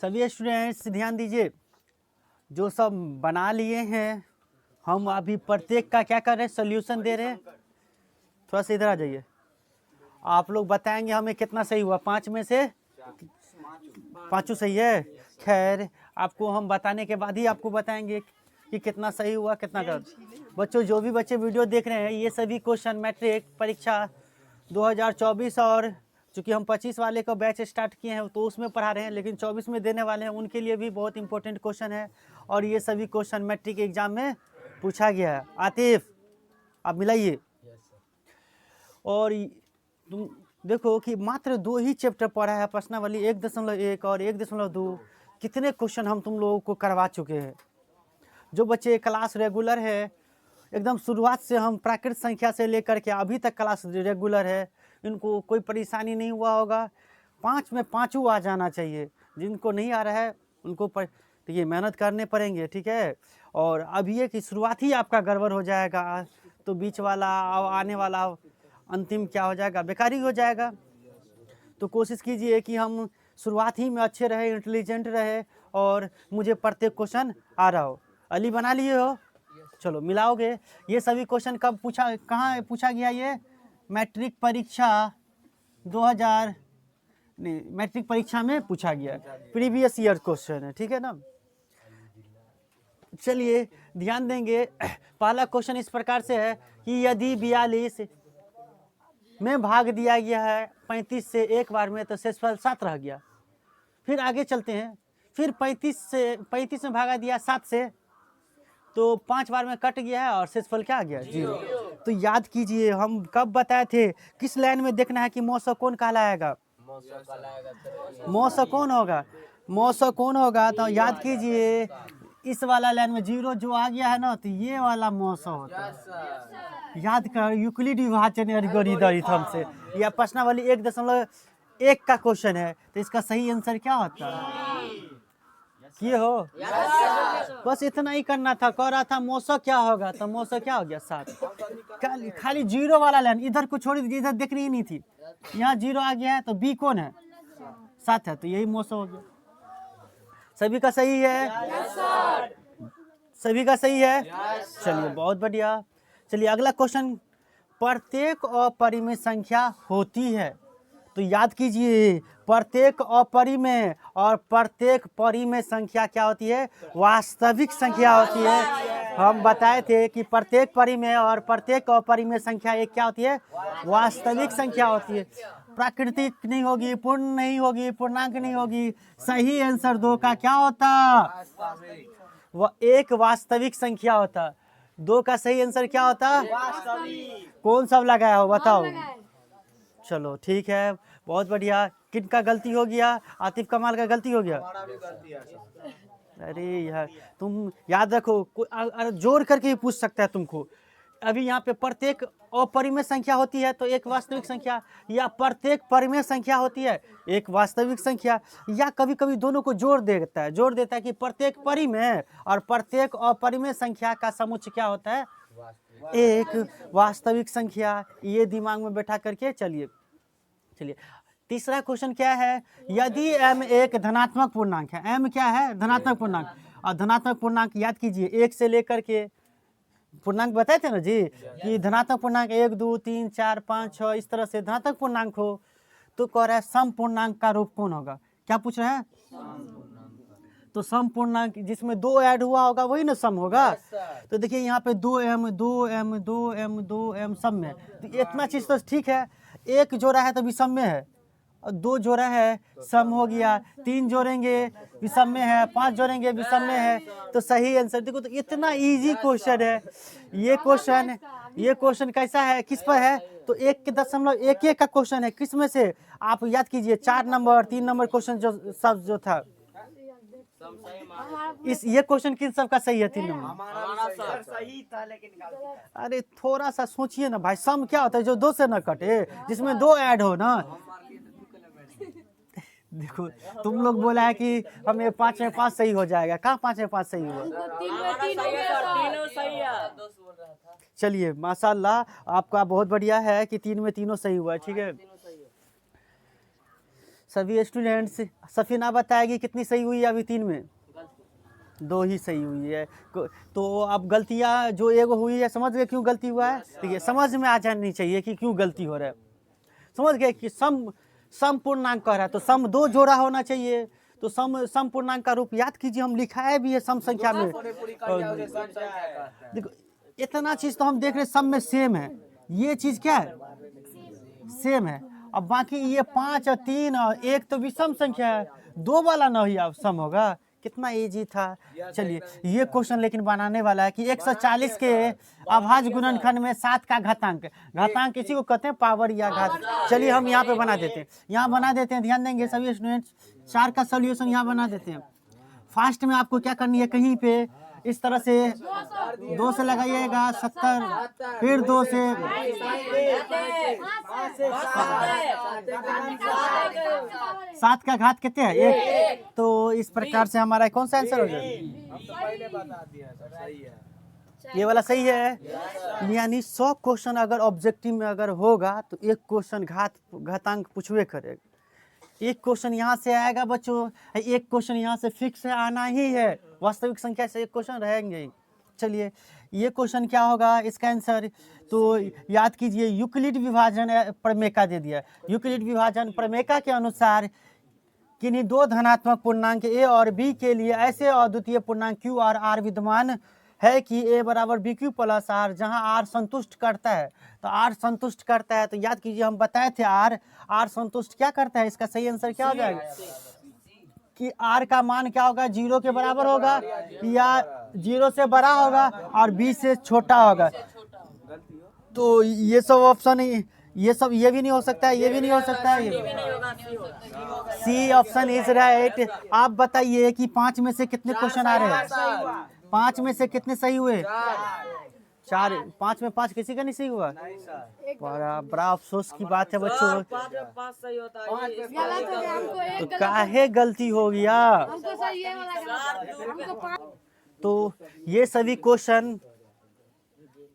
सभी स्टूडेंट्स ध्यान दीजिए, जो सब बना लिए हैं हम अभी प्रत्येक का क्या कर रहे हैं, सोल्यूशन दे रहे हैं। थोड़ा सा इधर आ जाइए, आप लोग बताएंगे हमें कितना सही हुआ। 5 में से 5 सही है। खैर, आपको हम बताने के बाद ही आपको बताएंगे कि कितना सही हुआ कितना गलत। बच्चों, जो भी बच्चे वीडियो देख रहे हैं, ये सभी क्वेश्चन मैट्रिक परीक्षा 2024 और चूँकि हम 25 वाले का बैच स्टार्ट किए हैं तो उसमें पढ़ा रहे हैं, लेकिन 24 में देने वाले हैं उनके लिए भी बहुत इंपॉर्टेंट क्वेश्चन है। और ये सभी क्वेश्चन मैट्रिक एग्जाम में पूछा गया है। आतिफ, आप मिलाइए। और तुम देखो कि मात्र 2 ही चैप्टर पढ़ा है, प्रश्नावली 1.1 और 1.2। कितने क्वेश्चन हम तुम लोगों को करवा चुके हैं। जो बच्चे क्लास रेगुलर है, एकदम शुरुआत से हम प्राकृत संख्या से लेकर के अभी तक क्लास रेगुलर है, इनको कोई परेशानी नहीं हुआ होगा। 5 में 5 आ जाना चाहिए। जिनको नहीं आ रहा है उनको तो ये मेहनत करने पड़ेंगे, ठीक है। और अब ये कि शुरुआत ही आपका गड़बड़ हो जाएगा तो बीच वाला आने वाला अंतिम क्या हो जाएगा, बेकार ही हो जाएगा। तो कोशिश कीजिए कि हम शुरुआत ही में अच्छे रहे, इंटेलिजेंट रहे और मुझे प्रत्येक क्वेश्चन आ रहा हो। अली बना लिए हो? चलो मिलाओगे। ये सभी क्वेश्चन कब पूछा, कहाँ पूछा गया? ये मैट्रिक परीक्षा 2000 नहीं, मैट्रिक परीक्षा में पूछा गया, प्रीवियस ईयर क्वेश्चन है, ठीक है ना। चलिए ध्यान देंगे। पहला क्वेश्चन इस प्रकार से है कि यदि 42 में भाग दिया गया है 35 से एक बार में तो शेषफल 7 रह गया। फिर आगे चलते हैं, फिर 35 में भागा दिया 7 से तो 5 बार में कट गया है और शेषफल क्या आ गया, 0। तो याद कीजिए हम कब बताए थे, किस लाइन में देखना है कि मौसा कौन कहलाएगा, मौसा कौन होगा, मौसा कौन होगा। तो याद कीजिए इस वाला लाइन में 0 जो आ गया है ना, तो ये वाला मौसा होता है। याद कर, यूक्लिड विभाजन एल्गोरिथम से यह प्रश्नावली 1.1 का क्वेश्चन है। तो इसका सही आंसर क्या होता है, ये हो। बस इतना ही करना था। कह रहा था मौसा क्या होगा, तो मौसा क्या हो गया, 7। खाली 0 वाला लाइन इधर को छोड़ दीजिए, इधर देखनी ही नहीं थी। यहाँ 0 आ गया है तो बी कौन है, 7 है, तो यही मौसा हो गया। सभी का सही है? सभी का सही है? चलिए बहुत बढ़िया। चलिए अगला क्वेश्चन, प्रत्येक अपरिमेय संख्या होती है। तो याद कीजिए, प्रत्येक अपरिमेय और प्रत्येक परिमेय संख्या क्या होती है, वास्तविक संख्या होती है। हम बताए थे कि प्रत्येक परिमेय और प्रत्येक अपरिमेय संख्या एक क्या होती है, वास्तविक संख्या होती है। प्राकृतिक नहीं होगी, पूर्ण नहीं होगी, पूर्णांक नहीं होगी। सही आंसर 2 का क्या होता, वह एक वास्तविक संख्या होता। 2 का सही आंसर क्या होता, कौन सब लगाया हो बताओ। चलो ठीक है, बहुत बढ़िया। किनका गलती हो गया, आतिफ कमाल का गलती हो गया। अरे यार तुम याद रखो, जोड़ करके ही पूछ सकता है तुमको। अभी यहाँ पे प्रत्येक अपरिमेय संख्या होती है तो एक वास्तविक संख्या, या प्रत्येक परिमेय संख्या होती है एक वास्तविक संख्या, या कभी कभी दोनों को जोड़ देता है कि प्रत्येक परिमेय और प्रत्येक अपरिमेय संख्या का समुच्चय क्या होता है, एक वास्तविक संख्या। ये दिमाग में बैठा करके चलिए। तीसरा क्वेश्चन क्या है, यदि m एक धनात्मक पूर्णांक है, m क्या है, धनात्मक पूर्णांक। और धनात्मक पूर्णांक याद कीजिए 1 से लेकर के पूर्णांक बताए थे ना जी, कि धनात्मक पूर्णांक 1 2 3 4 5 6 इस तरह से धनात्मक पूर्णांक हो। तो कह रहा है सम पूर्णांक का रूप कौन होगा, क्या पूछ रहे हैं। तो सम पूर्णांक जिसमें 2 ऐड हुआ होगा वही ना सम होगा। तो देखिए यहाँ पे 2m 2m 2m 2m सम में, तो इतना चीज तो ठीक है। 1 जोड़ा है तो विषम में है, 2 जोड़ा है सम हो गया, 3 जोड़ेंगे विषम में है, 5 जोड़ेंगे विषम में है। तो सही आंसर देखो, तो इतना इजी क्वेश्चन है ये क्वेश्चन। ये क्वेश्चन कैसा है, किस पर है, तो 1.11 का क्वेश्चन है। किस में से आप याद कीजिए, 4 नंबर 3 नंबर क्वेश्चन जो सब जो था, इस ये क्वेश्चन किन सब का सही है, 3 नंबर हमारा सही था लेकिन। अरे थोड़ा सा सोचिए ना भाई, सम क्या होता है, जो 2 से न कटे, जिसमें 2 ऐड हो ना। देखो तुम लोग बोला है कि हमें 5 में 5 सही हो जाएगा, कहाँ 5 में 5 सही हुआ। चलिए माशाल्लाह आपका बहुत बढ़िया है कि 3 में तीनों सही हुआ है, ठीक है। सभी स्टूडेंट्स सफीना बताएगी कितनी सही हुई है अभी 3 में? 2 ही सही हुई है। तो अब गलतियाँ जो एगो हुई है, समझ गए क्यों गलती हुआ है? देखिए समझ में आ जानी चाहिए कि क्यों गलती हो रहा है। समझ गए कि सम पूर्णांक कह रहा है तो सम 2 जोड़ा होना चाहिए। तो सम पूर्णांक का रूप याद कीजिए, हम लिखाए भी है सम संख्या में। देखो इतना चीज तो हम देख रहे सम में सेम है, ये चीज क्या है? सेम है। अब बाकी ये 5 और 3 और 1 तो विषम संख्या है, 2 वाला ना ही अब सम होगा। कितना इजी था। चलिए ये क्वेश्चन लेकिन बनाने वाला है कि 140 के अभाज्य गुणनखंड में 7 का घातांक, घातांक किसी को कहते हैं पावर या घात। चलिए हम यहाँ पे बना देते हैं, यहाँ बना देते हैं। ध्यान देंगे सभी स्टूडेंट्स, 4 का सोल्यूशन यहाँ बना देते हैं। फास्ट में आपको क्या करनी है, कहीं पे इस तरह से 2 से लगाइएगा 70, फिर 2 से 7 का घात कितने है? 1। तो इस प्रकार से हमारा कौन सा आंसर हो जाएगा? ये वाला सही है। यानी 100 क्वेश्चन अगर ऑब्जेक्टिव में अगर होगा तो 1 क्वेश्चन घातांक पूछवे करेगा। 1 क्वेश्चन यहाँ से आएगा बच्चों, 1 क्वेश्चन यहाँ से फिक्स है, आना ही है। वास्तविक संख्या से 1 क्वेश्चन रहेंगे। चलिए ये क्वेश्चन क्या होगा, इसका आंसर तो याद कीजिए, यूक्लिड विभाजन प्रमेय दे दिया। यूक्लिड विभाजन प्रमेय के अनुसार किन्हीं 2 धनात्मक पूर्णांक a और b के लिए ऐसे अद्वितीय पूर्णांक q और r विद्यमान है कि a बराबर बी क्यू प्लस r, जहां r संतुष्ट करता है। तो r संतुष्ट करता है तो याद कीजिए हम बताए थे r संतुष्ट क्या करता है। इसका सही आंसर क्या हो जाएगा कि r का मान क्या होगा, 0 के बराबर होगा या 0 से बड़ा होगा और b से छोटा होगा। तो ये सब ऑप्शन, ये भी नहीं हो सकता है, ये भी नहीं हो सकता है, सी ऑप्शन इज राइट। आप बताइए कि 5 में से कितने क्वेश्चन आ रहे हैं? 5 में से कितने सही हुए? 4। 5 में 5 किसी का नहीं सही हुआ? बड़ा अफसोस की बात है बच्चों। तो काहे गलती हो गया? तो ये सभी क्वेश्चन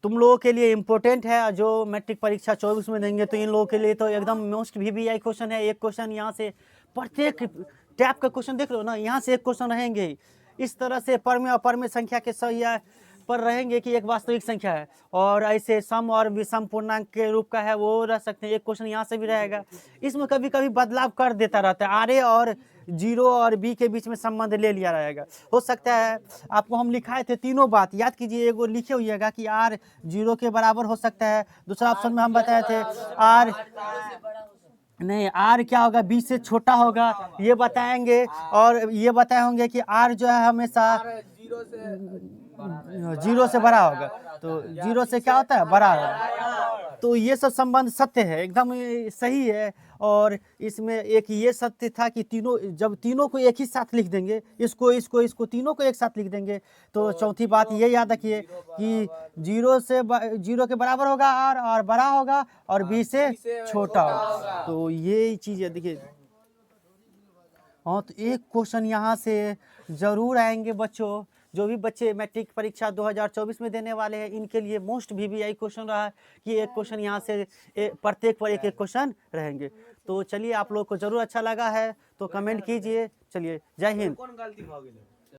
तुम लोगों के लिए इम्पोर्टेंट है, जो मैट्रिक परीक्षा 24 में देंगे तो इन लोगों के लिए तो एकदम मोस्ट VVI क्वेश्चन है। 1 क्वेश्चन यहाँ से प्रत्येक टैप का क्वेश्चन देख लो ना, यहाँ से 1 क्वेश्चन रहेंगे। इस तरह से परमेय और अपरमेय संख्या के सही पर रहेंगे कि एक वास्तविक संख्या है, और ऐसे सम और विषम पूर्णांक के रूप का है वो रह सकते हैं। 1 क्वेश्चन यहाँ से भी रहेगा। इसमें कभी कभी बदलाव कर देता रहता है, आर और 0 और b के बीच में संबंध ले लिया रहेगा। हो सकता है आपको हम लिखाए थे तीनों बात याद कीजिए, एगो लिखे हुईगा कि r 0 के बराबर हो सकता है। दूसरा ऑप्शन में हम बताए थे r नहीं, r क्या होगा, b से छोटा होगा, ये बताएंगे। और ये बताए होंगे कि r जो है हमेशा 0 से बड़ा होगा। तो 0 से क्या होता है, बड़ा होगा। तो ये सब संबंध सत्य है, एकदम सही है। और इसमें एक ये सत्य था कि जब तीनों को एक ही साथ लिख देंगे, इसको तीनों को एक साथ लिख देंगे, तो चौथी बात ये याद रखिए कि 0 के बराबर होगा r, और बड़ा होगा, और b से छोटा होगा। तो ये चीज है, देखिए। हाँ, तो 1 क्वेश्चन यहाँ से जरूर आएंगे बच्चों। जो भी बच्चे मैट्रिक परीक्षा 2024 में देने वाले हैं, इनके लिए मोस्ट VVI क्वेश्चन रहा है कि 1 क्वेश्चन यहाँ से प्रत्येक पर 1 क्वेश्चन रहेंगे। तो चलिए, आप लोग को जरूर अच्छा लगा है तो कमेंट कीजिए। चलिए, जय हिंद।